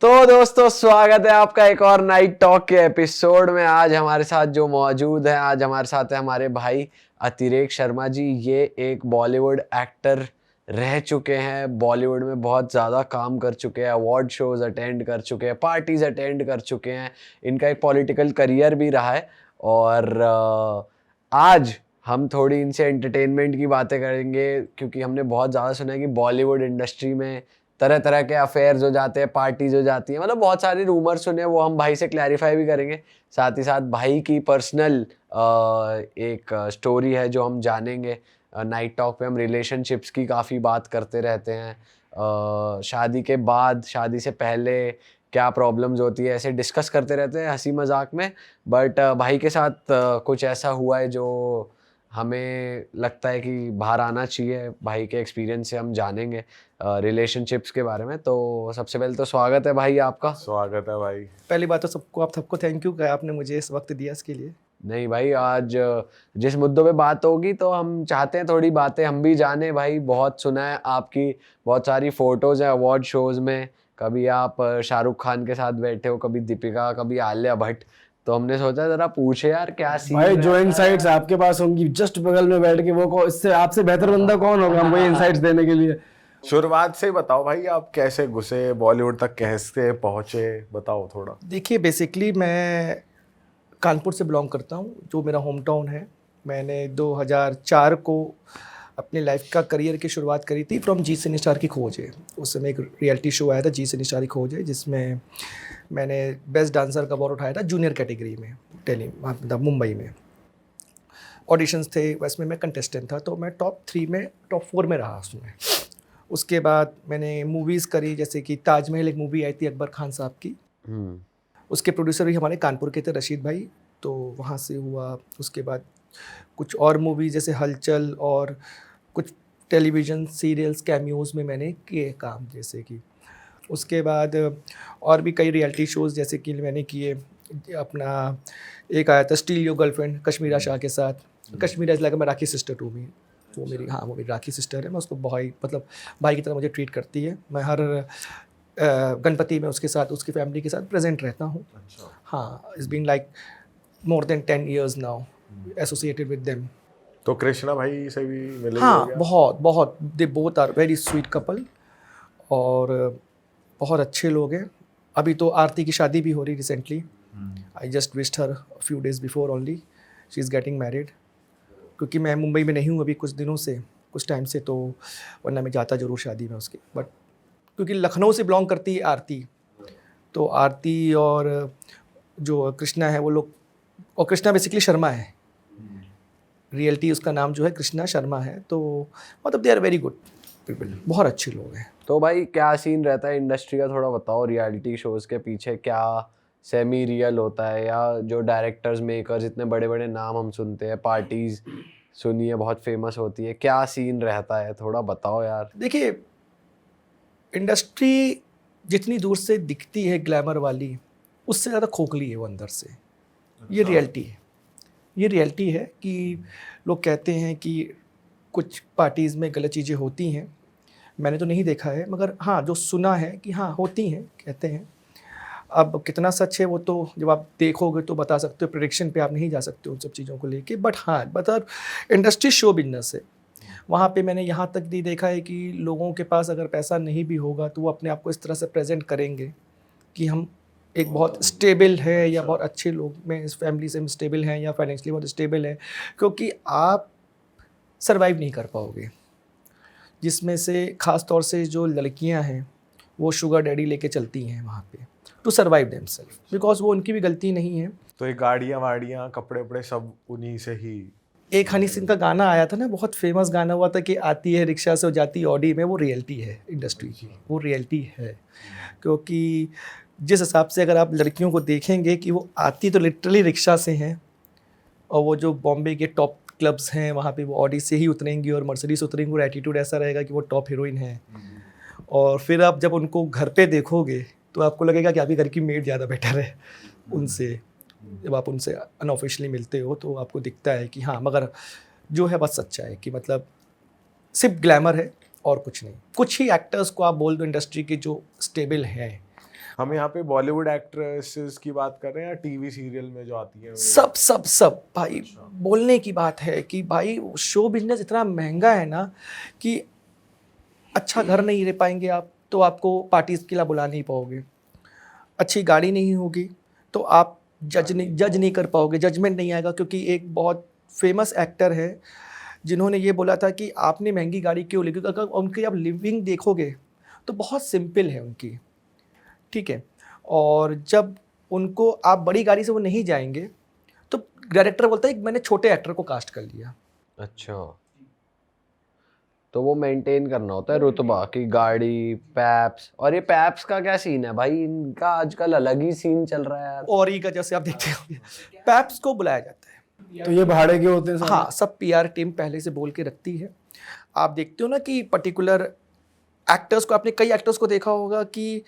तो दोस्तों स्वागत है आपका एक और नाइट टॉक के एपिसोड में। आज हमारे साथ जो मौजूद हैं, आज हमारे साथ है हमारे भाई अतिरेक शर्मा जी। ये एक बॉलीवुड एक्टर रह चुके हैं, बॉलीवुड में बहुत ज़्यादा काम कर चुके हैं, अवार्ड शोज अटेंड कर चुके हैं, पार्टीज अटेंड कर चुके हैं। इनका एक पॉलिटिकल करियर भी रहा है और आज हम थोड़ी इनसे एंटरटेनमेंट की बातें करेंगे, क्योंकि हमने बहुत ज़्यादा सुना है कि बॉलीवुड इंडस्ट्री में तरह तरह के अफेयर्स हो जाते हैं, पार्टीज हो जाती हैं, मतलब बहुत सारे रूमर्स सुने, वो हम भाई से क्लैरिफाई भी करेंगे। साथ ही साथ भाई की पर्सनल एक स्टोरी है जो हम जानेंगे। नाइट टॉक पे हम रिलेशनशिप्स की काफ़ी बात करते रहते हैं, शादी के बाद, शादी से पहले क्या प्रॉब्लम्स होती है, ऐसे डिस्कस करते रहते हैं हंसी मजाक में। बट भाई के साथ कुछ ऐसा हुआ है जो हमें लगता है कि बाहर आना चाहिए। भाई के एक्सपीरियंस से हम जानेंगे रिलेशनशिप्स के बारे में। तो सबसे पहले तो स्वागत है भाई आपका। स्वागत है भाई। पहली बात तो सबको थैंक यू कि आपने मुझे इस वक्त दिया इसके लिए। नहीं भाई, आज जिस मुद्दों पे बात होगी तो हम चाहते हैं थोड़ी बातें हम भी जाने। भाई बहुत सुना है आपकी, बहुत सारी फोटोज हैं अवार्ड शोज में, कभी आप शाहरुख खान के साथ बैठे हो, कभी दीपिका, कभी आलिया भट्ट। तो हमने सोचा जरा पूछे यार क्या सीन भाई है। जो इनसाइट्स आपके पास होंगी जस्ट बगल में बैठ के, वो इससे आपसे बेहतर बंदा कौन होगा हमको इनसाइट्स देने के लिए। शुरुआत से बताओ भाई, आप कैसे घुसे बॉलीवुड तक, कैसे पहुंचे, बताओ थोड़ा। देखिए, बेसिकली मैं कानपुर से बिलोंग करता हूँ, जो मेरा होम टाउन है। मैंने 2004 को अपनी लाइफ का करियर की शुरुआत करी थी फ्रॉम जी सिने स्टार की खोज है। उस समय एक रियलिटी शो आया था जी सिने स्टार की खोज है, जिसमें मैंने बेस्ट डांसर का अवार्ड उठाया था जूनियर कैटेगरी में, मतलब मुंबई में ऑडिशंस थे, उसमें मैं कंटेस्टेंट था। तो मैं टॉप 4 में रहा उसमें। उसके बाद मैंने मूवीज़ करी, जैसे कि ताजमहल एक मूवी आई थी अकबर खान साहब की। उसके प्रोड्यूसर भी हमारे कानपुर के थे, रशीद भाई। तो वहाँ से हुआ। उसके बाद कुछ और मूवीज़ जैसे हलचल और कुछ टेलीविज़न सीरियल्स कैमियोज़ में मैंने किए काम, जैसे कि उसके बाद और भी कई रियलिटी शोज़ जैसे कि मैंने किए। अपना एक आया था steal your girlfriend Kashmira Shah के साथ। Kashmira is like my rakhi sister to me. वो मेरी राखी सिस्टर है। मैं उसको भाई, मतलब भाई की तरह मुझे ट्रीट करती है। मैं हर गणपति में उसके साथ, उसकी फैमिली के साथ प्रेजेंट रहता हूँ। अच्छा। हाँ, it's been like more than 10 years now associated with them. तो कृष्णा भाई से भी मिले? हाँ, बहुत they both are very sweet couple और बहुत अच्छे लोग हैं। अभी तो आरती की शादी भी हो रही recently. I just wished her few days before only. She is getting married. क्योंकि मैं मुंबई में नहीं हूँ अभी कुछ दिनों से, कुछ टाइम से, तो वरना मैं जाता ज़रूर शादी में उसकी। बट क्योंकि लखनऊ से बिलोंग करती है आरती, तो आरती और जो कृष्णा है वो लोग, और कृष्णा बेसिकली शर्मा है, रियलिटी उसका नाम जो है कृष्णा शर्मा है। तो मतलब they are very good people, बहुत अच्छे लोग हैं। तो भाई क्या सीन रहता है इंडस्ट्री का, थोड़ा बताओ। रियलिटी शोज के पीछे क्या सेमी रियल होता है, या जो डायरेक्टर्स मेकर्स इतने बड़े बड़े नाम हम सुनते हैं, पार्टीज सुनिए बहुत फेमस होती है, क्या सीन रहता है, थोड़ा बताओ यार। देखिए, इंडस्ट्री जितनी दूर से दिखती है ग्लैमर वाली, उससे ज़्यादा खोखली है वो अंदर से। ये रियलिटी है। ये रियलिटी है कि लोग कहते हैं कि कुछ पार्टीज़ में गलत चीज़ें होती हैं। मैंने तो नहीं देखा है, मगर हाँ जो सुना है कि हाँ होती हैं, कहते हैं। अब कितना सच है वो तो जब आप देखोगे तो बता सकते हो, प्रेडिक्शन पे आप नहीं जा सकते उन सब चीज़ों को लेके। बट हाँ, मतलब इंडस्ट्री शो बिजनेस है। वहाँ पे मैंने यहाँ तक भी देखा है कि लोगों के पास अगर पैसा नहीं भी होगा तो वो अपने आप को इस तरह से प्रेजेंट करेंगे कि हम एक बहुत स्टेबल है, या बहुत अच्छे लोग में इस फैमिली से हम स्टेबल हैं, या फाइनेंशियली बहुत स्टेबल है। क्योंकि आप सर्वाइव नहीं कर पाओगे। जिसमें से ख़ास तौर से जो लड़कियां हैं वो शुगर डैडी लेके चलती हैं वहाँ पे टू सर्वाइव देमसेल्फ, बिकॉज वो उनकी भी गलती नहीं है। तो ये गाड़ियाँ वाड़ियाँ कपड़े वपड़े सब उन्हीं से ही। एक हनी सिंह का गाना आया था ना, बहुत फेमस गाना हुआ था कि आती है रिक्शा से, हो जाती है ऑडी में। वो रियलिटी है इंडस्ट्री की, वो रियलिटी है। क्योंकि जिस हिसाब से अगर आप लड़कियों को देखेंगे कि वो आती तो लिटरली रिक्शा से हैं, और वो जो बॉम्बे के टॉप क्लब्स हैं वहाँ पे वो ऑडी से ही उतरेंगी और मर्सिडीज उतरेंगी। और एटीट्यूड ऐसा रहेगा कि वो टॉप हीरोइन है। और फिर आप जब उनको घर पे देखोगे तो आपको लगेगा कि आपकी घर की मेड ज़्यादा बेटर है उनसे। जब आप उनसे अनऑफिशियली मिलते हो तो आपको दिखता है कि हाँ, मगर जो है बस सच्चा है कि मतलब सिर्फ ग्लैमर है और कुछ नहीं। कुछ ही एक्टर्स को आप बोल दो इंडस्ट्री के जो स्टेबल हैं, हम यहाँ पे बॉलीवुड एक्ट्रेसेस की बात कर रहे हैं या टीवी सीरियल में जो आती है सब सब सब भाई, बोलने की बात है कि भाई शो बिजनेस इतना महंगा है ना कि अच्छा घर नहीं रह पाएंगे आप तो आपको पार्टीज के लिए बुला नहीं पाओगे, अच्छी गाड़ी नहीं होगी तो आप जज नहीं कर पाओगे, जजमेंट नहीं आएगा। क्योंकि एक बहुत फेमस एक्टर है जिन्होंने ये बोला था कि आपने महंगी गाड़ी क्यों ली, क्योंकि अगर उनकी आप लिविंग देखोगे तो बहुत सिंपल है उनकी, ठीक है। और जब उनको आप बड़ी गाड़ी से वो नहीं जाएंगे तो डायरेक्टर बोलता है कि मैंने छोटे एक्टर को कास्ट कर लिया। अच्छा, तो वो मेंटेन करना होता है रुतबा की गाड़ी, पैप्स। और ये पैप्स का क्या सीन है भाई? इनका आजकल अलग ही सीन चल रहा है यार। और ई का जैसे आप देखते हो पैप्स को बुलाया जाता है, तो ये भाड़े के होते हैं सारे? हाँ, सब पीआर टीम पहले से बोल के रखती है। आप देखते हो ना कि पर्टिकुलर एक्टर्स को, आपने कई एक्टर्स को देखा होगा कि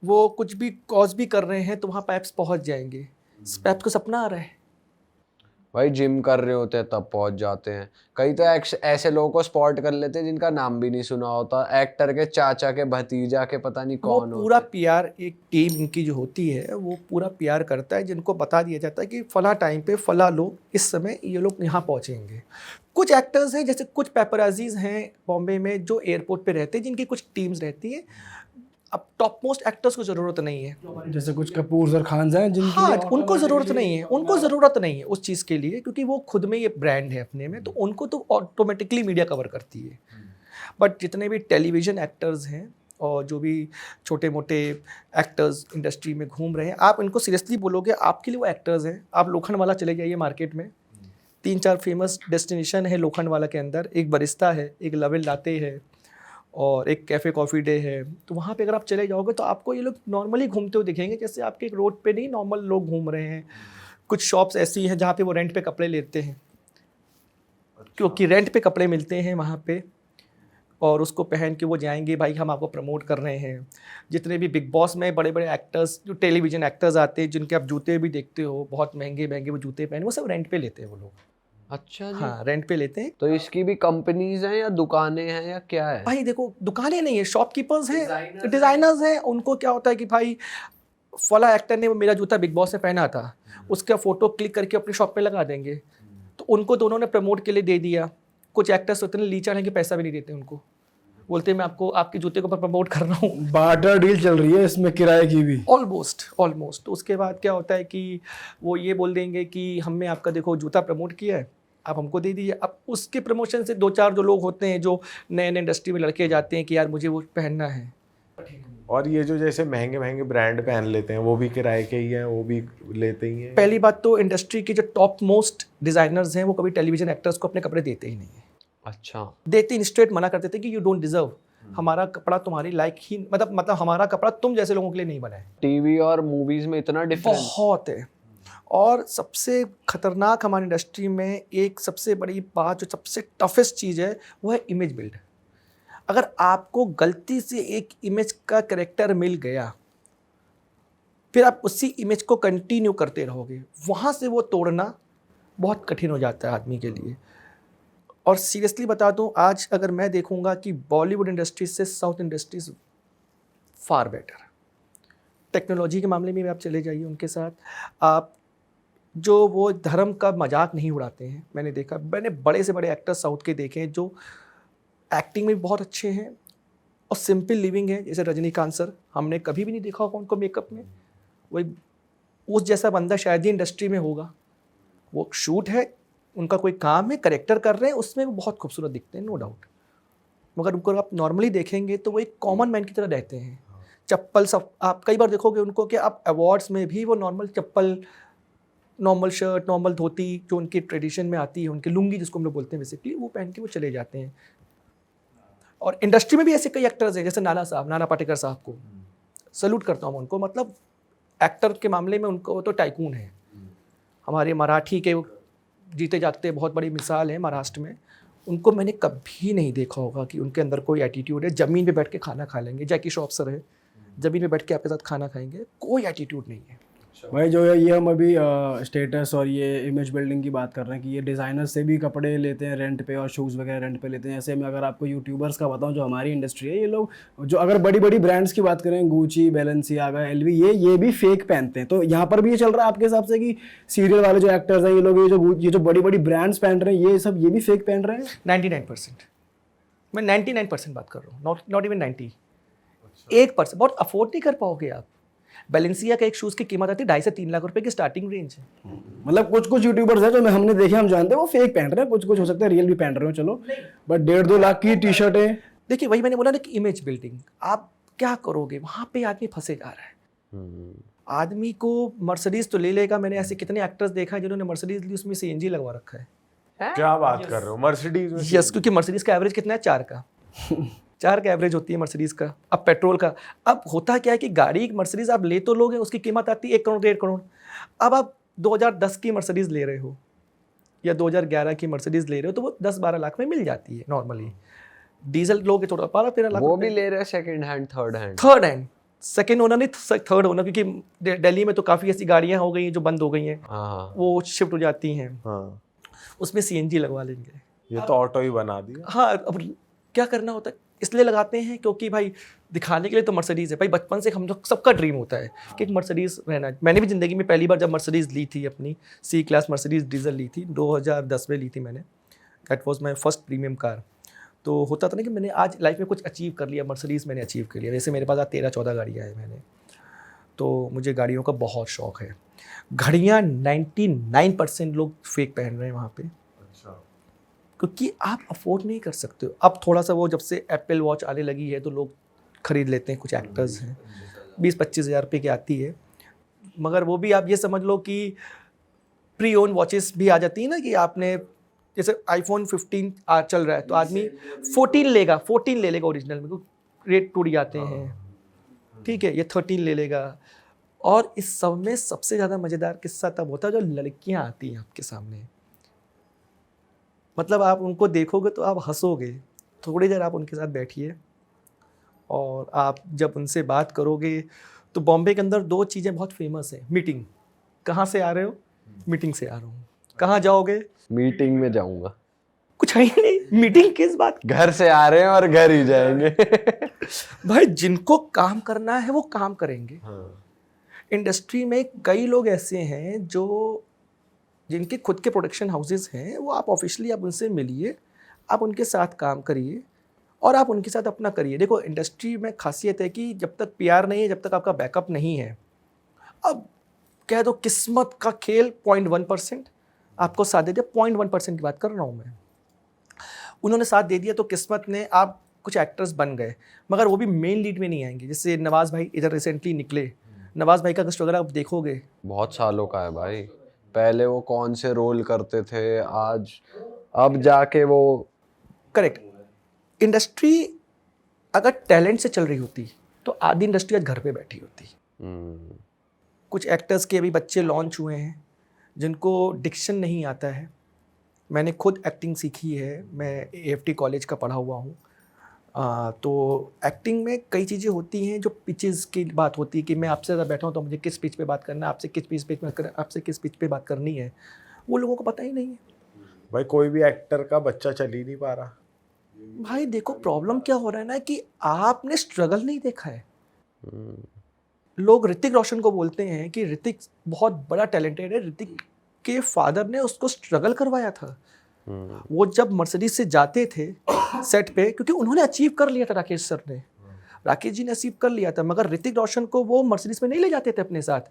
वो कुछ भी कॉज भी कर रहे हैं तो वहाँ पैप्स पहुँच जाएंगे। पैप्स को सपना आ रहा है भाई, जिम कर रहे होते हैं तब पहुंच जाते हैं। कई तो ऐसे लोगों को स्पॉट कर लेते हैं जिनका नाम भी नहीं सुना होता, एक्टर के चाचा के भतीजा के पता नहीं वो कौन पूरा होते हैं। पीआर, एक टीम इनकी जो होती है वो पूरा पीआर करता है, जिनको बता दिया जाता है कि फला टाइम पे फला लोग इस समय ये लोग यहाँ पहुँचेंगे। कुछ एक्टर्स हैं, जैसे कुछ पेपराजीज हैं बॉम्बे में जो एयरपोर्ट पे रहते हैं, जिनकी कुछ टीम्स रहती है। अब टॉप मोस्ट एक्टर्स को ज़रूरत नहीं है, जैसे कुछ कपूर और खान हैं जिनकी हाँ, उनको ज़रूरत नहीं है, उनको ज़रूरत नहीं है उस चीज़ के लिए, क्योंकि वो खुद में ये ब्रांड है अपने में, तो उनको तो ऑटोमेटिकली मीडिया कवर करती है। बट जितने भी टेलीविज़न एक्टर्स हैं और जो भी छोटे मोटे एक्टर्स इंडस्ट्री में घूम रहे हैं, आप इनको सीरियसली बोलोगे आपके लिए वो एक्टर्स हैं। आप लोखंडवाला चले जाइए मार्केट में, 3-4 फेमस डेस्टिनेशन है लोखंडवाला के अंदर। एक बरिस्ता है, एक लवेल लाते है और एक कैफ़े कॉफ़ी डे है। तो वहाँ पे अगर आप चले जाओगे तो आपको ये लोग नॉर्मली घूमते हुए दिखेंगे, जैसे आपके एक रोड पे नहीं नॉर्मल लोग घूम रहे हैं। कुछ शॉप्स ऐसी हैं जहाँ पे वो रेंट पे कपड़े लेते हैं, क्योंकि रेंट पे कपड़े मिलते हैं वहाँ पे, और उसको पहन के वो जाएंगे, भाई हम आपको प्रमोट कर रहे हैं। जितने भी बिग बॉस में बड़े बड़े एक्टर्स, जो टेलीविज़न एक्टर्स आते हैं, जिनके आप जूते भी देखते हो बहुत महंगे महंगे वो जूते पहने, वो सब रेंट पे लेते हैं वो लोग। अच्छा जी। हाँ, रेंट पे लेते हैं। तो इसकी भी कंपनीज हैं या दुकानें हैं या क्या है? भाई देखो, दुकानें नहीं है, शॉपकीपर्स हैं, डिज़ाइनर्स हैं। उनको क्या होता है कि भाई फला एक्टर ने मेरा जूता बिग बॉस में पहना था, उसका फ़ोटो क्लिक करके अपनी शॉप पे लगा देंगे, तो उनको तो उन्होंने प्रमोट के लिए दे दिया। कुछ एक्टर्स उतने लीचर हैं कि पैसा भी नहीं देते उनको, बोलते मैं आपको आपके जूते को प्रमोट कर रहा हूँ। बार्टर डील चल रही है इसमें, किराए की भी ऑलमोस्ट। तो उसके बाद क्या होता है कि वो ये बोल देंगे कि हमने आपका देखो जूता प्रमोट किया है, आप हमको दे दीजिए। अब उसके प्रमोशन से 2-4 जो लोग होते हैं, जो नए नए इंडस्ट्री में लड़के जाते हैं कि यार मुझे वो पहनना है। और ये जो जैसे महंगे महंगे ब्रांड पहन लेते हैं वो भी किराए के ही हैं, वो भी लेते ही हैं? पहली बात तो इंडस्ट्री के जो टॉप मोस्ट डिज़ाइनर्स हैं वो कभी टेलीविज़न एक्टर्स को अपने कपड़े देते ही नहीं है। अच्छा, देते ही स्ट्रेट मना कर देते कि यू डोंट डिजर्व, हमारा कपड़ा तुम्हारी लाइक ही, मतलब हमारा कपड़ा तुम जैसे लोगों के लिए नहीं बना है। टीवी और मूवीज में इतना डिफरेंस? बहुत है। और सबसे खतरनाक हमारी इंडस्ट्री में एक सबसे बड़ी बात, जो सबसे टफेस्ट चीज़ है, वो है इमेज बिल्ड। अगर आपको गलती से एक इमेज का कैरेक्टर मिल गया, फिर आप उसी इमेज को कंटिन्यू करते रहोगे, वहाँ से वो तोड़ना बहुत कठिन हो जाता है आदमी के लिए। और सीरियसली बता दूं, आज अगर मैं देखूंगा कि बॉलीवुड इंडस्ट्री से south industries far better. Technology के मामले में भी आप चले जाइए उनके साथ, आप जो वो धर्म का मजाक नहीं उड़ाते हैं। मैंने देखा, मैंने बड़े से बड़े एक्टर्स साउथ के देखे हैं जो एक्टिंग में बहुत अच्छे हैं और सिंपल लिविंग है। जैसे रजनीकांत सर, हमने कभी भी नहीं देखा होगा उनको मेकअप में, वही उस जैसा बंदा शायद ही इंडस्ट्री में होगा। वो शूट है, उनका कोई काम है, करेक्टर कर रहे हैं, उसमें वो बहुत खूबसूरत दिखते हैं, नो डाउट। मगर उनको आप नॉर्मली देखेंगे तो वो एक कॉमन मैन की तरह रहते हैं। चप्पल सब आप कई बार देखोगे उनको कि आप अवार्ड्स में भी वो नॉर्मल चप्पल, नॉर्मल शर्ट, नॉर्मल धोती जो उनकी ट्रेडिशन में आती है, उनकी लुंगी जिसको हम लोग बोलते हैं बेसिकली, वो पहन के वो चले जाते हैं। और इंडस्ट्री में भी ऐसे कई एक्टर्स हैं, जैसे नाना पाटेकर साहब को सल्यूट करता हूँ उनको। मतलब एक्टर के मामले में उनको तो टाइकून है। हमारे मराठी के जीते जागते बहुत बड़ी मिसाल है महाराष्ट्र में। उनको मैंने कभी नहीं देखा होगा कि उनके अंदर कोई एटीट्यूड है। ज़मीन पे बैठ के खाना खा लेंगे, जैकी श्रॉफ सर है, ज़मीन पे बैठ के आपके साथ खाना खाएंगे, कोई एटीट्यूड नहीं है। भाई जो है ये हम अभी स्टेटस और ये इमेज बिल्डिंग की बात कर रहे हैं कि ये डिज़ाइनर से भी कपड़े लेते हैं रेंट पे और शूज़ वगैरह रेंट पे लेते हैं। ऐसे में अगर आपको यूट्यूबर्स का बताऊं जो हमारी इंडस्ट्री है, ये लोग जो अगर बड़ी बड़ी ब्रांड्स की बात करें, गुची, बैलेंसियागा, एलवी, ये भी फेक पहनते हैं। तो यहाँ पर भी ये चल रहा है आपके हिसाब से कि सीरियल वाले जो एक्टर्स हैं, ये लोग ये जो बड़ी बड़ी ब्रांड्स पहन रहे हैं, ये भी फेक पहन रहे हैं? 99%। मैं 99% बात कर रहा हूँ, नॉट इवन 90। 1% बहुत अफोर्ड नहीं कर पाओगे आप। बैलेंसिया का एक शूज़ की कीमत आती है 2.5 से 3 लाख रुपए की स्टार्टिंग रेंज है। मतलब कुछ यूट्यूबर्स हैं जो हमने देखे, हम जानते हैं वो फेक पहन रहे हैं, कुछ हो सकता है रियल भी पहन रहे हो, चलो, बट 1.5-2 लाख की टी शर्टें। देखिए वही मैंने बोला ना कि इमेज बिल्डिंग, आप क्या करोगे वहाँ पे आदमी फंसे जा रहा है। आदमी को मर्सिडीज तो ले लेगा, मैंने ऐसे कितने एक्टर्स देखा है जिन्होंने मर्सिडीज ली, उसमें सीएनजी लगवा रखा है। क्या बात कर रहे हो, मर्सिडीज में? यस, क्योंकि मर्सिडीज का एवरेज कितना है? 4 का 4 का एवरेज होती है मर्सिडीज का। अब पेट्रोल का, अब होता क्या है कि गाड़ी मर्सिडीज आप ले तो लोगे, उसकी कीमत आती है 1 करोड़ 1.5 करोड़। अब आप 2010 की मर्सिडीज ले रहे हो या 2011 की मर्सिडीज ले रहे हो तो वो 10-12 लाख में मिल जाती है नॉर्मली। डीजल लोगे तो 12-13 लाख। वो भी ले रहे हैं second hand, third hand, second owner नहीं, थर्ड ओनर, क्योंकि दिल्ली में तो काफ़ी ऐसी गाड़ियाँ हो गई हैं जो बंद हो गई हैं, वो शिफ्ट हो जाती हैं, उसमें सीएनजी लगवा लेंगे। ये तो ऑटो ही बना दिया। हाँ, अब क्या करना होता है, इसलिए लगाते हैं क्योंकि भाई दिखाने के लिए तो मर्सिडीज़ है। भाई बचपन से हम लोग सबका ड्रीम होता है कि एक मर्सिडीज़ रहना। मैंने भी ज़िंदगी में पहली बार जब मर्सिडीज़ ली थी, अपनी सी क्लास मर्सिडीज़ डीजल ली थी, 2010 में ली थी मैंने। That was my first premium car. तो होता था ना कि मैंने आज लाइफ में कुछ अचीव कर लिया, मर्सिडीज़ मैंने अचीव कर लिया। जैसे मेरे पास आज 13-14 गाड़ियाँ हैं मैंने, तो मुझे गाड़ियों का बहुत शौक़ है। घड़ियाँ 99% लोग फेक पहन रहे हैं वहाँ पे, क्योंकि आप अफोर्ड नहीं कर सकते हो। अब थोड़ा सा वो जब से एप्पल वॉच आने लगी है तो लोग खरीद लेते हैं, कुछ एक्टर्स हैं, 20-25 हज़ार रुपये की आती है, मगर वो भी आप ये समझ लो कि प्री ओन वॉचेस भी आ जाती है ना, कि आपने जैसे आईफोन 15 चल रहा है तो आदमी 14 लेगा, 14 ले लेगा ओरिजिनल में, रेट टूट जाते हैं, ठीक है, ये 13 ले लेगा। और इस सब में सबसे ज़्यादा मज़ेदार किस्सा तब होता है जो लड़कियाँ आती हैं आपके सामने। मतलब आप उनको देखोगे तो आप हंसोगे। थोड़ी देर आप उनके साथ बैठिए और आप जब उनसे बात करोगे तो बॉम्बे के अंदर 2 चीज़ें बहुत फेमस हैं। मीटिंग, कहाँ से आ रहे हो? मीटिंग से आ रहा हूँ। कहाँ जाओगे? मीटिंग में जाऊंगा। कुछ है ही नहीं, मीटिंग किस बात? घर से आ रहे हैं और घर ही जाएंगे। भाई जिनको काम करना है वो काम करेंगे। इंडस्ट्री में कई लोग ऐसे हैं जो जिनके खुद के प्रोडक्शन हाउसेस हैं, वो आप ऑफिशियली आप उनसे मिलिए, आप उनके साथ काम करिए और आप उनके साथ अपना करिए। देखो इंडस्ट्री में खासियत है कि जब तक पीआर नहीं है, जब तक आपका बैकअप नहीं है, अब कह दो किस्मत का खेल 0.1% आपको साथ दे दिया। 0.1% की बात कर रहा हूँ मैं। उन्होंने साथ दे दिया तो किस्मत ने, आप कुछ एक्टर्स बन गए, मगर वो भी मेन लीड में नहीं आएंगे। जैसे नवाज़ भाई इधर रिसेंटली निकले, नवाज़ भाई का स्ट्रगल आप देखोगे, बहुत सालों का है भाई। पहले वो कौन से रोल करते थे, आज अब जाके वो। करेक्ट। इंडस्ट्री अगर टैलेंट से चल रही होती तो आधी इंडस्ट्री आज घर पे बैठी होती। कुछ एक्टर्स के अभी बच्चे लॉन्च हुए हैं जिनको डिक्शन नहीं आता है। मैंने खुद एक्टिंग सीखी है, मैं AFT कॉलेज का पढ़ा हुआ हूँ। तो एक्टिंग में कई चीज़ें होती हैं जो पिचेस की बात होती है कि मैं आपसे ज़्यादा बैठा हूँ तो मुझे किस पिच पे बात करना है, आपसे किस पिच पे बात करनी है, वो लोगों को पता ही नहीं है। भाई कोई भी एक्टर का बच्चा चल ही नहीं पा रहा। भाई देखो प्रॉब्लम क्या हो रहा है ना कि आपने स्ट्रगल नहीं देखा है। लोग ऋतिक रोशन को बोलते हैं कि ऋतिक बहुत बड़ा टैलेंटेड है, ऋतिक के फादर ने उसको स्ट्रगल करवाया था। वो जब मर्सिडीज से जाते थे सेट पे, क्योंकि उन्होंने अचीव कर लिया था, राकेश सर ने, राकेश जी ने अचीव कर लिया था, मगर ऋतिक रोशन को वो मर्सिडीज में नहीं ले जाते थे अपने साथ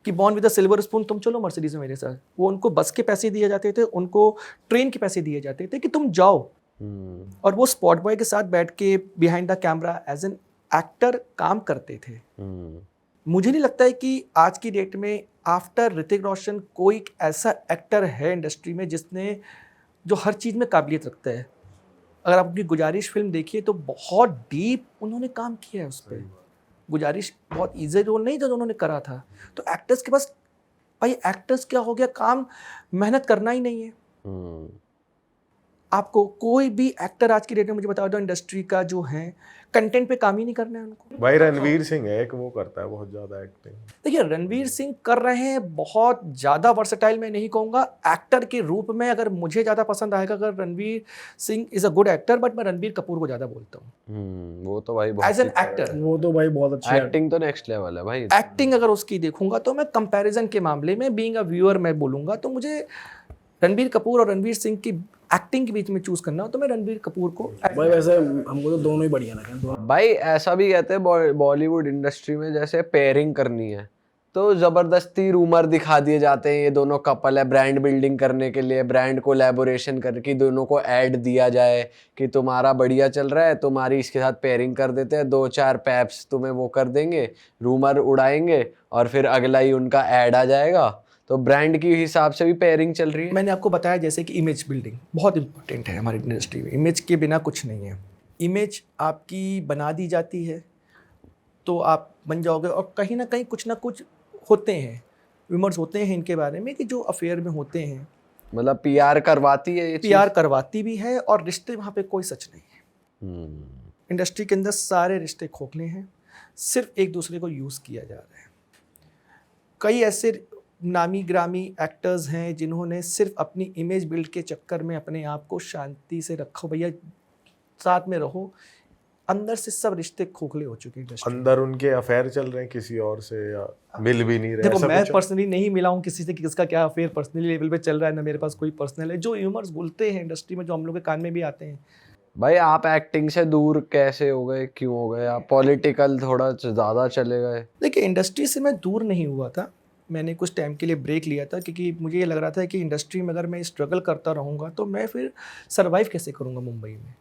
कि born with a silver spoon तुम चलो मर्सिडीज में मेरे साथ। वो उनको बस के पैसे दिए जाते थे, उनको ट्रेन के पैसे दिए जाते थे कि तुम जाओ, और वो स्पॉट बॉय के साथ बैठ के behind the camera as an actor काम करते थे। मुझे नहीं लगता है कि आज की डेट में आफ्टर ऋतिक रोशन कोई ऐसा एक्टर है इंडस्ट्री में जिसने जो हर चीज़ में काबिलियत रखता है। अगर आप अपनी गुजारिश फिल्म देखिए तो बहुत डीप उन्होंने काम किया है उस पर। गुजारिश बहुत ईजी रोल नहीं था जो उन्होंने करा था। तो एक्टर्स के पास, भाई एक्टर्स क्या हो गया, काम मेहनत करना ही नहीं है। आपको कोई भी एक्टर आज की डेट में मुझे बता दो इंडस्ट्री का जो है कंटेंट पे काम ही नहीं करना है उनको। भाई रणवीर सिंह है एक, वो करता है बहुत ज्यादा एक्टिंग। देखिए रणवीर सिंह कर रहे हैं बहुत ज़्यादा वर्सेटाइल, मैं नहीं कहूँगा एक्टर के रूप में। अगर मुझे ज़्यादा पसंद आएगा अगर Ranveer Singh is a good actor, but मैं रणवीर कपूर को ज़्यादा बोलता हूँ वो तो भाई एज एन एक्टर। वो तो भाई बहुत अच्छे एक्टिंग तो नेक्स्ट लेवल है भाई। एक्टिंग अगर उसकी देखूंगा तो मैं कंपैरिजन के मामले में बीइंग अ व्यूअर मैं बोलूँगा तो मुझे रणबीर कपूर और रणवीर सिंह की एक्टिंग के बीच में चूज करना हो तो मैं रणबीर कपूर को। भाई वैसे हमको तो दोनों ही बढ़िया लगे दोनों। भाई ऐसा भी कहते हैं बॉलीवुड इंडस्ट्री में जैसे पेयरिंग करनी है तो जबरदस्ती रूमर दिखा दिए जाते हैं ये दोनों कपल है, ब्रांड बिल्डिंग करने के लिए, ब्रांड कोलैबोरेशन करके दोनों को ऐड दिया जाए कि तुम्हारा बढ़िया चल रहा है, तुम्हारी इसके साथ पेयरिंग कर देते हैं, 2-4 पैप्स तुम्हें वो कर देंगे, रूमर उड़ाएंगे और फिर अगला ही उनका ऐड आ जाएगा। तो ब्रांड की हिसाब से भी पेयरिंग चल रही है। मैंने आपको बताया जैसे कि इमेज बिल्डिंग बहुत इंपॉर्टेंट है हमारी इंडस्ट्री में। इमेज के बिना कुछ नहीं है। इमेज आपकी बना दी जाती है तो आप बन जाओगे, और कहीं ना कहीं कुछ ना कुछ होते हैं, रूमर्स होते हैं इनके बारे में कि जो अफेयर में होते हैं, मतलब पीआर करवाती है ये पीआर करवाती भी है, और रिश्ते वहाँ पे कोई सच नहीं है। इंडस्ट्री के अंदर सारे रिश्ते खोखले हैं, सिर्फ एक दूसरे को यूज़ किया जा रहा है। कई ऐसे नामी ग्रामी एक्टर्स हैं जिन्होंने सिर्फ अपनी इमेज बिल्ड के चक्कर में अपने आप को शांति से रखो, भैया साथ में रहो, अंदर से सब रिश्ते खोखले हो चुके हैं। अंदर उनके अफेयर चल रहे हैं किसी और से या मिल भी नहीं रहे। देखो ऐसा मैं कुछ है? पर्सनली नहीं मिला हूँ किसी से कि किसका क्या अफेयर पर्सनली लेवल पे चल रहा है, ना मेरे पास कोई पर्सनल है। जो ह्यूमर्स बोलते हैं इंडस्ट्री में, जो हम लोग के कान में भी आते हैं। भाई आप एक्टिंग से दूर कैसे हो गए, क्यों हो गए आप? पॉलिटिकल थोड़ा ज़्यादा चले गए? देखिए इंडस्ट्री से मैं दूर नहीं हुआ था, मैंने कुछ टाइम के लिए ब्रेक लिया था क्योंकि मुझे ये लग रहा था कि इंडस्ट्री में अगर मैं स्ट्रगल करता रहूँगा तो मैं फिर सर्वाइव कैसे करूँगा मुंबई में।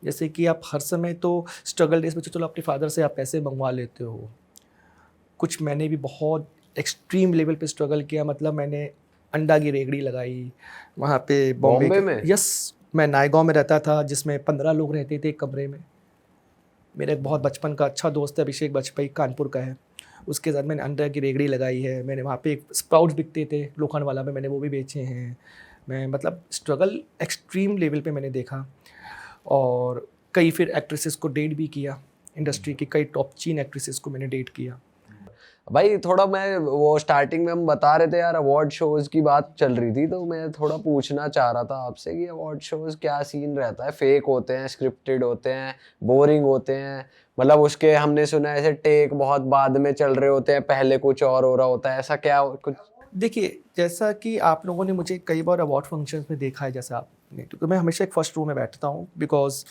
जैसे कि आप हर समय तो स्ट्रगल डेज में चलो अपने फादर से आप पैसे मंगवा लेते हो। कुछ मैंने भी बहुत एक्सट्रीम लेवल पे स्ट्रगल किया, मतलब मैंने अंडा की रेगड़ी लगाई वहाँ पे बॉम्बे में। यस, मैं नायगांव में रहता था जिसमें 15 लोग रहते थे एक कमरे में। मेरा एक बहुत बचपन का अच्छा दोस्त है अभिषेक वाजपेयी, कानपुर का है, उसके साथ मैंने अंडा की रेगड़ी लगाई है। मैंने वहाँ पे स्प्राउट्स बिकते थे लोखंडवाला में, मैंने वो भी बेचे हैं। मैं मतलब स्ट्रगल एक्सट्रीम लेवल पे मैंने देखा, और कई फिर एक्ट्रेसेस को डेट भी किया। इंडस्ट्री की कई टॉप चीन एक्ट्रेसेस को मैंने डेट किया। भाई थोड़ा मैं वो स्टार्टिंग में हम बता रहे थे यार, अवार्ड शोज की बात चल रही थी, तो मैं थोड़ा पूछना चाह रहा था आपसे कि अवार्ड शोज क्या सीन रहता है? फेक होते हैं, स्क्रिप्टेड होते हैं, बोरिंग होते हैं? मतलब उसके हमने सुना है ऐसे टेक बहुत बाद में चल रहे होते हैं, पहले कुछ और हो रहा होता है, ऐसा क्या कुछ? देखिए जैसा कि आप लोगों ने मुझे कई बार अवार्ड फंक्शंस में देखा है, जैसा आपने, क्योंकि मैं हमेशा एक फर्स्ट रो में बैठता हूँ बिकॉज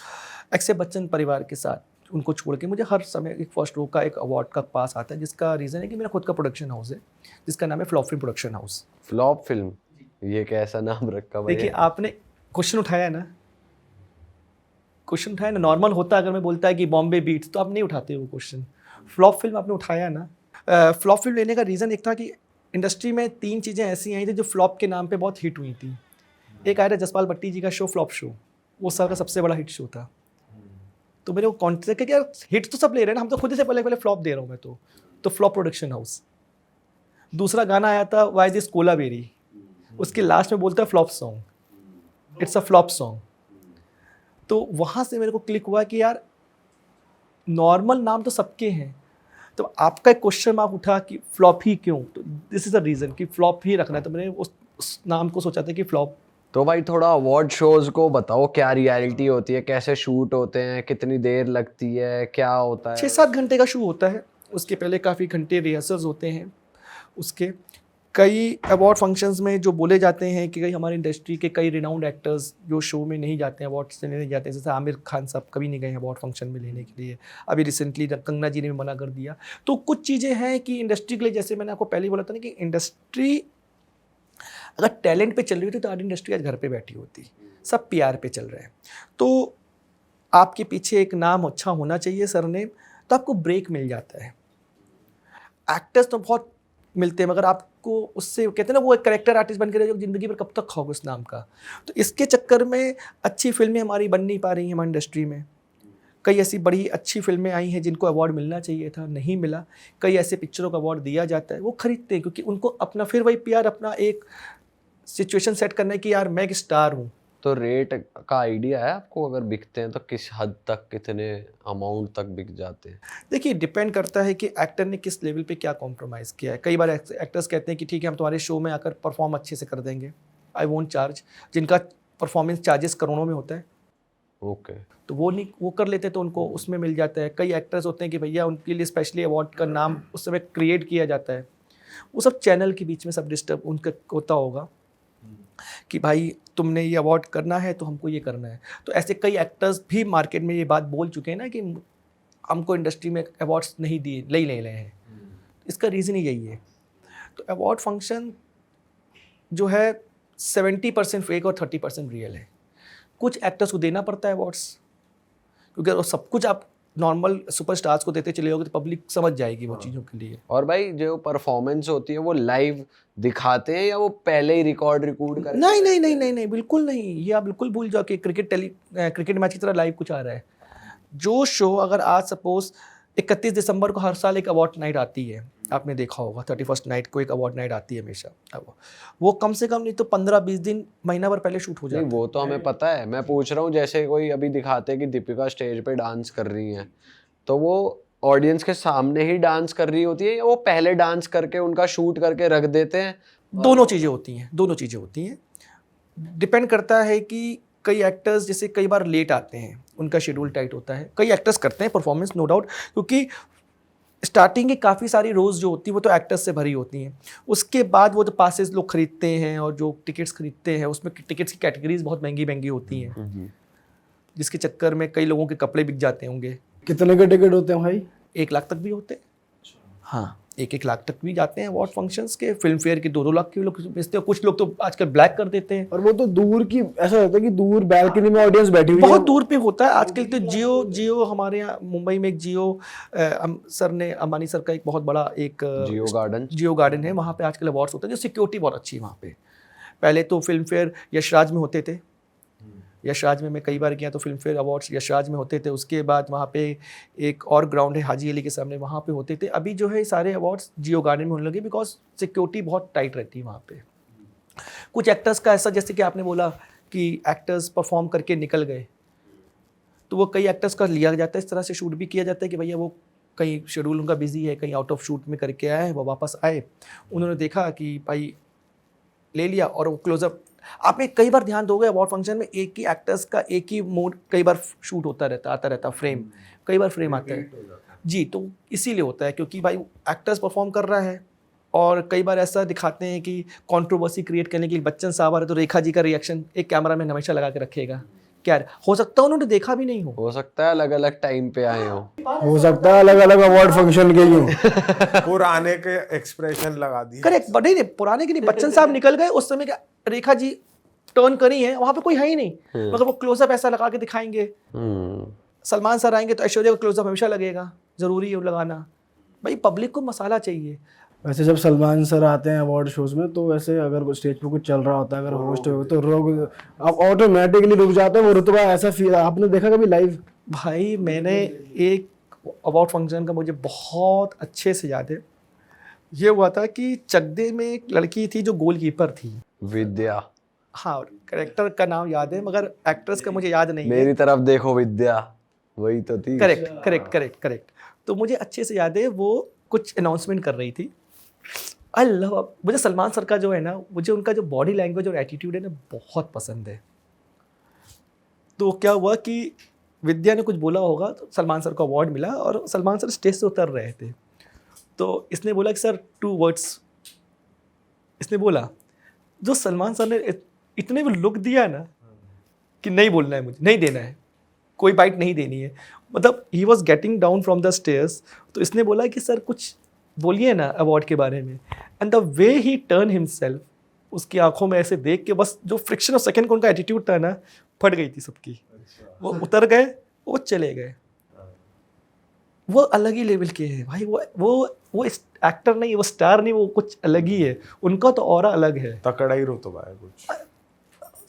अक्षय बच्चन परिवार के साथ उनको छोड़ के मुझे हर समय एक फर्स्ट रो का एक अवार्ड का पास आता है, जिसका रीज़न है कि मेरा खुद का प्रोडक्शन हाउस है जिसका नाम है flop film production house. Flop film, ये कैसा नाम रखा भाई? देखिए आपने क्वेश्चन उठाया ना, क्वेश्चन उठाया ना। नॉर्मल होता अगर मैं बोलता है कि बॉम्बे बीट्स, तो आप नहीं उठाते वो क्वेश्चन। फ्लॉप फिल्म आपने उठाया ना। फ्लॉप फिल्म लेने का रीज़न एक था कि इंडस्ट्री में 3 चीज़ें ऐसी आई थी जो फ्लॉप के नाम पे बहुत हिट हुई थी। एक आया था जसपाल भट्टी जी का शो फ्लॉप शो, वो साल का सबसे बड़ा हिट शो था। तो मेरे को कॉन्ट्रैक्ट कि यार हिट तो सब ले रहे हैं ना, हम तो खुद से पहले फ्लॉप दे रहा हूँ मैं तो फ्लॉप प्रोडक्शन हाउस। दूसरा गाना आया था वाई दिस कोला बेरी, उसके लास्ट में बोलता है flop song, it's a flop song. तो वहाँ से मेरे को क्लिक हुआ कि यार नॉर्मल नाम तो सबके हैं, तो आपका एक क्वेश्चन मार्क उठा कि फ्लॉप ही क्यों, तो दिस इज़ द रीज़न कि फ्लॉप ही रखना है। तो मैंने उस नाम को सोचा था कि फ्लॉप। तो भाई थोड़ा अवार्ड शोज को बताओ, क्या रियलिटी होती है, कैसे शूट होते हैं, कितनी देर लगती है, क्या होता है? 6-7 घंटे का शो होता है, उसके पहले काफ़ी घंटे रिहर्सल्स होते हैं। उसके कई अवार्ड फंक्शंस में जो बोले जाते हैं कि कई हमारी इंडस्ट्री के कई रिनाउंड एक्टर्स जो शो में नहीं जाते हैं, अवार्ड्स लेने नहीं जाते हैं, जैसे आमिर खान साहब कभी नहीं गए हैं अवार्ड फंक्शन में लेने के लिए। अभी रिसेंटली कंगना जी ने भी मना कर दिया। तो कुछ चीज़ें हैं कि इंडस्ट्री के लिए, जैसे मैंने आपको पहले ही बोला था ना कि इंडस्ट्री अगर टैलेंट पे चल रही होती तो आज इंडस्ट्री आज घर पे बैठी होती। सब पीआर पे चल रहे हैं, तो आपके पीछे एक नाम अच्छा होना चाहिए, सरनेम, तो आपको ब्रेक मिल जाता है। एक्टर्स तो बहुत मिलते हैं, मगर आपको उससे कहते हैं ना वो एक करेक्टर आर्टिस्ट बन के रहे जो ज़िंदगी भर कब तक खाओगे उस नाम का। तो इसके चक्कर में अच्छी फिल्में हमारी बन नहीं पा रही हैं हमारी इंडस्ट्री में। कई ऐसी बड़ी अच्छी फिल्में आई हैं जिनको अवार्ड मिलना चाहिए था, नहीं मिला। कई ऐसे पिक्चरों को अवार्ड दिया जाता है, वो खरीदते हैं क्योंकि उनको अपना फिर वही पीआर, अपना एक सिचुएशन सेट करना है कि यार मैं एक स्टार हूँ, तो रेट का आइडिया है आपको, अगर बिकते हैं तो किस हद तक, कितने अमाउंट तक बिक जाते हैं? देखिए डिपेंड करता है कि एक्टर ने किस लेवल पे क्या कॉम्प्रोमाइज़ किया है। कई बार एक्टर्स कहते हैं कि ठीक है हम तुम्हारे शो में आकर परफॉर्म अच्छे से कर देंगे, आई वोंट चार्ज, जिनका परफॉर्मेंस चार्जेस करोड़ों में होता है ओके। तो वो नहीं, वो कर लेते हैं तो उनको उसमें मिल जाता है। कई एक्टर्स होते हैं कि भैया उनके लिए स्पेशली अवार्ड का नाम उस समय क्रिएट किया जाता है, वो सब चैनल के बीच में सब डिस्टर्ब उनका होता होगा कि भाई तुमने ये अवार्ड करना है तो हमको ये करना है। तो ऐसे कई एक्टर्स भी मार्केट में ये बात बोल चुके हैं ना कि हमको इंडस्ट्री में अवार्ड्स नहीं दिए, ले रहे हैं। इसका रीज़न ही यही है। तो अवार्ड फंक्शन जो है 70% फेक और 30% रियल है। कुछ एक्टर्स को देना पड़ता है अवार्ड्स, क्योंकि अगर सब कुछ आप नॉर्मल सुपरस्टार्स को देते चले जाओगे तो पब्लिक समझ जाएगी वो चीज़ों के लिए। और भाई जो परफॉर्मेंस होती है वो लाइव दिखाते हैं या वो पहले ही रिकॉर्ड कर? नहीं नहीं नहीं नहीं नहीं, बिल्कुल नहीं। ये आप बिल्कुल भूल जाओ कि क्रिकेट मैच की तरह लाइव कुछ आ रहा है। जो शो अगर आज सपोज 31 दिसंबर को हर साल एक अवार्ड नाइट आती है, आपने देखा होगा 31st नाइट को एक अवार्ड नाइट आती है हमेशा, अब वो कम से कम नहीं तो 15-20 दिन, महीना भर पहले शूट हो जाता नहीं, वो तो हमें पता है। मैं पूछ रहा हूँ जैसे कोई अभी दिखाते हैं कि दीपिका स्टेज पे डांस कर रही हैं, तो वो ऑडियंस के सामने ही डांस कर रही होती है या वो पहले डांस करके उनका शूट करके रख देते हैं? दोनों चीज़ें होती हैं, दोनों चीज़ें होती हैं। डिपेंड करता है कि कई एक्टर्स जैसे कई बार लेट आते हैं, उनका शेड्यूल टाइट होता है। कई एक्टर्स करते हैं परफॉर्मेंस नो डाउट, क्योंकि स्टार्टिंग की काफ़ी सारी रोज़ जो होती है वो तो एक्टर्स से भरी होती हैं। उसके बाद वो जो पासेस लोग खरीदते हैं और जो टिकट्स खरीदते हैं उसमें टिकट्स की कैटेगरीज बहुत महंगी महंगी होती हैं, जिसके चक्कर में कई लोगों के कपड़े बिक जाते होंगे। कितने के टिकट होते हैं भाई? 1 लाख तक भी होते हैं, हाँ 1-1 लाख तक भी जाते हैं अवार्ड फंक्शंस के। फिल्म फेयर के 2-2 लाख के लोग बेचते हैं। कुछ लोग तो आजकल ब्लैक कर देते हैं। और वो तो दूर की, ऐसा होता है कि दूर बैल्कनी में ऑडियंस बैठी हुई है, बहुत दूर पे होता है आजकल। तो जियो हमारे यहाँ मुंबई में एक सर ने, अंबानी सर का एक बहुत बड़ा एक जियो गार्डन है, वहाँ पे आजकल अवार्ड्स होते हैं। जो सिक्योरिटी बहुत अच्छी है वहाँ पे। पहले तो फिल्म फेयर यशराज में होते थे, यशराज में मैं कई बार गया तो फिल्म फेयर अवार्ड्स यशराज में होते थे। उसके बाद वहाँ पे एक और ग्राउंड है हाजी अली के सामने, वहाँ पे होते थे। अभी जो है सारे अवार्ड्स जियो गार्डन में होने लगे, बिकॉज सिक्योरिटी बहुत टाइट रहती है वहाँ पे। कुछ एक्टर्स का ऐसा, जैसे कि आपने बोला कि एक्टर्स परफॉर्म करके निकल गए, तो वो कई एक्टर्स का लिया जाता है, इस तरह से शूट भी किया जाता है कि भैया वो कहीं शेड्यूल उनका बिजी है, कहीं आउट ऑफ शूट में करके आए, वो वापस आए, उन्होंने देखा कि भाई ले लिया और वो क्लोजअप। आपने कई बार ध्यान दोगे अवार्ड फंक्शन में एक ही एक्टर्स का एक ही मोड कई बार शूट होता रहता, आता रहता फ्रेम, कई बार फ्रेम आता है जी। तो इसीलिए होता है क्योंकि भाई एक्टर्स परफॉर्म कर रहा है, और कई बार ऐसा दिखाते हैं कि कंट्रोवर्सी क्रिएट करने के लिए बच्चन साहब आ रहे तो रेखा जी का रिएक्शन एक कैमरा मैन हमेशा लगा के रखेगा। क्या हो सकता है उन्होंने देखा भी नहीं हो सकता है अलग अलग टाइम पे आए हो सकता है अलग अलग अवार्ड फंक्शन के ही पुराने के एक्सप्रेशन लगा दिए। करेक्ट, बट नहीं पुराने के नहीं, बच्चन साहब निकल गए उस समय क्या रेखा जी टर्न करी है, वहां पे कोई है ही नहीं, मगर वो क्लोजअप ऐसा लगा के दिखाएंगे। सलमान सर आएंगे तो ऐश्वर्या का क्लोजअप हमेशा लगेगा, जरूरी है लगाना। भाई पब्लिक को मसाला चाहिए। वैसे जब सलमान सर आते हैं अवार्ड शोज में, तो वैसे अगर स्टेज पे कुछ चल रहा होता है, अगर होस्ट हो तो लोग अब ऑटोमेटिकली रुक जाते हैं, वो रुतबा ऐसा फील आपने देखा कभी लाइव? भाई मैंने एक अवार्ड फंक्शन का मुझे बहुत अच्छे से याद है, ये हुआ था कि चकदे में एक लड़की थी जो गोलकीपर थी, विद्या। हाँ कैरेक्टर का नाम याद है मगर एक्ट्रेस का मुझे याद नहीं है। मेरी तरफ देखो विद्या, वही तो थी। करेक्ट। तो मुझे अच्छे से याद है वो कुछ अनाउंसमेंट कर रही थी। अल्लाह, मुझे सलमान सर का जो है ना, मुझे उनका जो बॉडी लैंग्वेज और एटीट्यूड है ना बहुत पसंद है। तो क्या हुआ कि विद्या ने कुछ बोला होगा तो सलमान सर को अवार्ड मिला, और सलमान सर स्टेज से उतर रहे थे, तो इसने बोला कि सर 2 वर्ड्स, इसने बोला। जो सलमान सर ने इतने में लुक दिया ना कि नहीं बोलना है, मुझे नहीं देना है, कोई बाइट नहीं देनी है, मतलब he was getting down from the stairs. तो इसने बोला कि सर कुछ बोलिए ना अवार्ड के बारे में, and the way he turn himself, उसकी आंखों में ऐसे देख के बस जो फ्रिक्शन ऑफ सेकंड का उनका एटीट्यूड था ना, फट गई थी सबकी। वो उतर गए, वो चले गए। वो अलग ही लेवल के हैं भाई, वो एक्टर नहीं, वो स्टार नहीं, वो कुछ अलग ही है, उनका तो ऑरा अलग है। तकड़ा ही रुतबा है कुछ।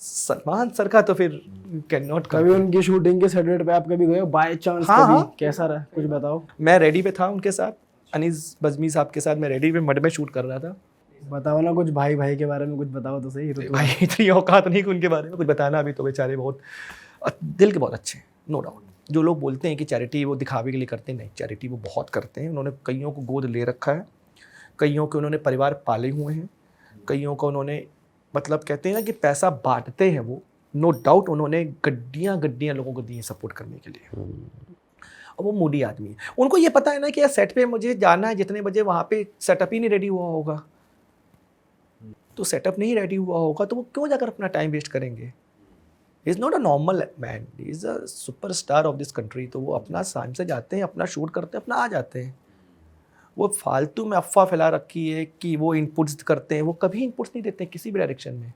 सलमान सर का तो फिर कैन नॉट। कभी उनकी शूटिंग के सेट पे आप कभी गए बाय चांस? हाँ, कभी हाँ। कैसा रहा कुछ बताओ। मैं रेडी पे था उनके साथ, अनीस बजमी साहब के साथ मैं रेडी पे मड में शूट कर रहा था। बताओ ना कुछ भाई भाई के बारे में कुछ बताओ तो सही। ऋतु भाई इतनी औकात नहीं कि उनके बारे में कुछ बताना। अभी तो बेचारे बहुत दिल के बहुत अच्छे हैं, नो डाउट। जो लोग बोलते हैं कि चैरिटी वो दिखावे के लिए करते हैं, नहीं, चैरिटी वो बहुत करते हैं। उन्होंने कईयों को गोद ले रखा है, कईयों के उन्होंने परिवार पाले हुए हैं, कईयों को उन्होंने मतलब कहते हैं ना कि पैसा बांटते हैं वो, नो डाउट। उन्होंने गड्डियाँ गड्डियाँ लोगों को दी हैं सपोर्ट करने के लिए। और वो मूडी आदमी है, उनको ये पता है ना कि यार सेट पे मुझे जाना है, जितने बजे वहाँ पे सेटअप ही नहीं रेडी हुआ होगा, तो सेटअप नहीं रेडी हुआ होगा तो वो क्यों जाकर अपना टाइम वेस्ट करेंगे। Is not a normal man, is a super star of this country. तो वो अपना टाइम से जाते हैं, अपना शूट करते हैं, अपना आ जाते हैं। वो फालतू में अफवाह फैला रखी है कि वो इनपुट्स करते हैं, वो कभी इनपुट्स नहीं देते हैं किसी भी डायरेक्शन में।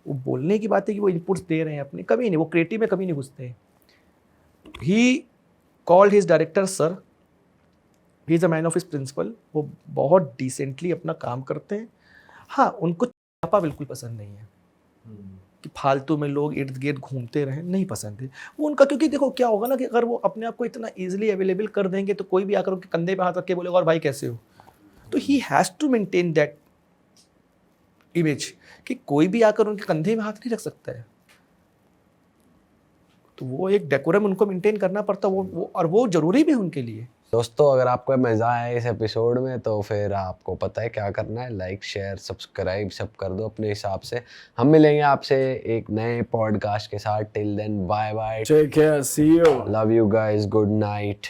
वो बोलने की बात है कि वो इनपुट्स दे रहे हैं अपने, कभी नहीं, वो क्रिएटिव में कभी नहीं घुसते हैं। He called his director sir, he is a man of his principle. वो बहुत डिसेंटली अपना काम करते हैं। हाँ, उनको चापा बिल्कुल पसंद नहीं है कि फालतू में लोग इर्द गिर्द घूमते रहें, नहीं पसंद है वो उनका। क्योंकि देखो क्या होगा ना कि अगर वो अपने आप को इतना ईजिली अवेलेबल कर देंगे तो कोई भी आकर उनके कंधे पे हाथ रख के बोलेगा और भाई कैसे हो। तो he has to maintain that image कि कोई भी आकर उनके कंधे में हाथ नहीं रख सकता है। तो वो एक डेकोरम उनको मेंटेन करना पड़ता है, वो और वो ज़रूरी भी है उनके लिए। दोस्तों, अगर आपको मज़ा आया इस एपिसोड में तो फिर आपको पता है क्या करना है, लाइक शेयर सब्सक्राइब सब कर दो अपने हिसाब से। हम मिलेंगे आपसे एक नए पॉडकास्ट के साथ। Till then bye bye, take care, see you. Love you guys, good night.